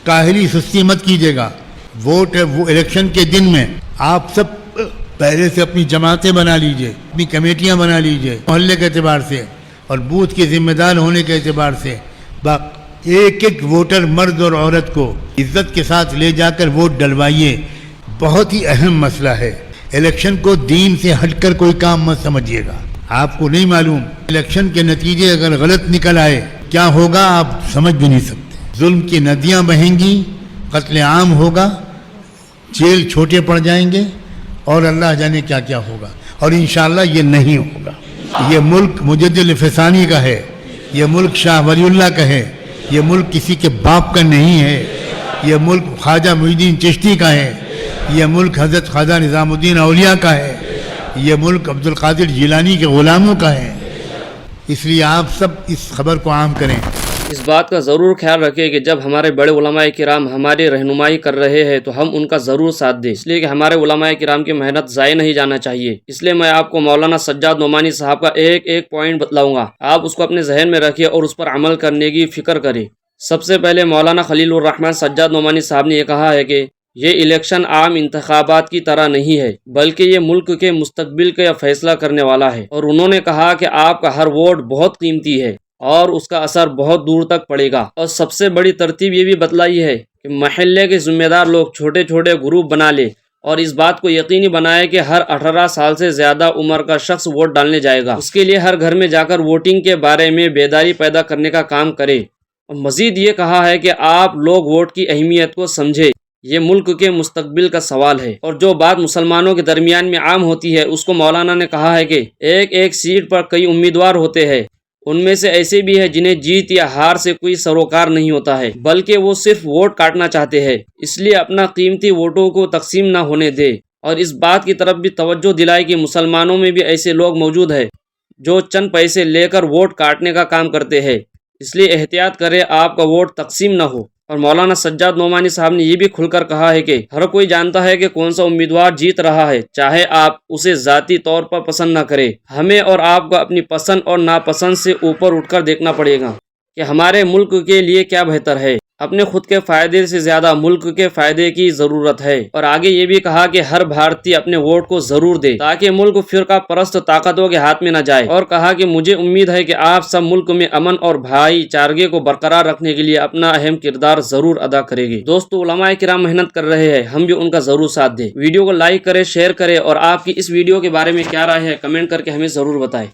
काहली सुस्ती मत कीजिएगा। वोट है वो इलेक्शन के दिन में आप सब पहले से अपनी जमातें बना लीजिए, अपनी कमेटियां बना लीजिए, मोहल्ले के एतबार से और बूथ के जिम्मेदार होने के एतबार से एक एक वोटर मर्द और औरत को इज्जत के साथ ले जाकर वोट डलवाइए। बहुत ही अहम मसला है। इलेक्शन को दीन से हटकर कोई काम मत समझिएगा। आपको नहीं मालूम इलेक्शन के नतीजे अगर गलत निकल आए क्या होगा, आप समझ भी नहीं सकते। जुल्म की नदियां बहेंगी, कत्ले आम होगा, जेल छोटे पड़ जाएंगे और अल्लाह जाने क्या क्या होगा। और इंशाअल्लाह ये नहीं होगा। ये मुल्क मुजद्दिद फ़सानी का है, ये मुल्क शाह वलीउल्लाह का है, ये मुल्क किसी के बाप का नहीं है, ये मुल्क ख्वाजा मुईनुद्दीन चिश्ती का है, ये मुल्क हज़रत ख्वाजा निज़ामुद्दीन औलिया का है, ये मुल्क अब्दुल कादिर जिलानी के ग़ुलामों का है। इसलिए आप सब इस खबर को आम करें। इस बात का ज़रूर ख्याल रखें कि जब हमारे बड़े उलमाए किराम हमारी रहनुमाई कर रहे हैं तो हम उनका ज़रूर साथ दें, इसलिए कि हमारे उलमाए किराम की मेहनत ज़ाय नहीं जाना चाहिए। इसलिए मैं आपको मौलाना सज्जाद नोमानी साहब का एक एक पॉइंट बतलाऊंगा, आप उसको अपने जहन में रखिए और उस पर अमल करने की फ़िक्र करें। सबसे पहले मौलाना खलीलुर रहमान सज्जाद नोमानी साहब ने यह कहा है कि ये इलेक्शन आम इंतखाबात की तरह नहीं है, बल्कि ये मुल्क के मुस्तकबिल का फैसला करने वाला है। और उन्होंने कहा कि आपका हर वोट बहुत कीमती है और उसका असर बहुत दूर तक पड़ेगा। और सबसे बड़ी तरतीब ये भी बतलाई है कि महल्ले के जिम्मेदार लोग छोटे छोटे ग्रुप बना ले और इस बात को यकीनी बनाए कि हर 18 साल से ज़्यादा उम्र का शख्स वोट डालने जाएगा। उसके लिए हर घर में जाकर वोटिंग के बारे में बेदारी पैदा करने का काम करे। और मज़ीद ये कहा है कि आप लोग वोट की अहमियत को समझे, ये मुल्क के मुस्तकबिल का सवाल है। और जो बात मुसलमानों के दरमियान में आम होती है उसको मौलाना ने कहा है कि एक एक सीट पर कई उम्मीदवार होते हैं, उनमें से ऐसे भी हैं जिन्हें जीत या हार से कोई सरोकार नहीं होता है, बल्कि वो सिर्फ वोट काटना चाहते हैं। इसलिए अपना कीमती वोटों को तकसीम ना होने दे और इस बात की तरफ भी तवज्जो दिलाए कि मुसलमानों में भी ऐसे लोग मौजूद हैं जो चंद पैसे लेकर वोट काटने का काम करते हैं। इसलिए एहतियात करें आपका वोट तकसीम ना हो। और मौलाना सज्जाद नोमानी साहब ने यह भी खुलकर कहा है कि हर कोई जानता है कि कौन सा उम्मीदवार जीत रहा है, चाहे आप उसे ज़ाती तौर पर पसंद न करें। हमें और आपको अपनी पसंद और नापसंद से ऊपर उठकर देखना पड़ेगा कि हमारे मुल्क के लिए क्या बेहतर है। अपने खुद के फ़ायदे से ज़्यादा मुल्क के फ़ायदे की ज़रूरत है। और आगे ये भी कहा कि हर भारतीय अपने वोट को ज़रूर दे ताकि मुल्क फ़िरका परस्त ताकतों के हाथ में न जाए। और कहा कि मुझे उम्मीद है कि आप सब मुल्क में अमन और भाईचारे को बरकरार रखने के लिए अपना अहम किरदार ज़रूर अदा करेंगे। दोस्तों, उलमाए किराम मेहनत कर रहे हैं, हम भी उनका ज़रूर साथ दें। वीडियो को लाइक करें, शेयर करें और आपकी इस वीडियो के बारे में क्या राय है कमेंट करके हमें ज़रूर बताएं।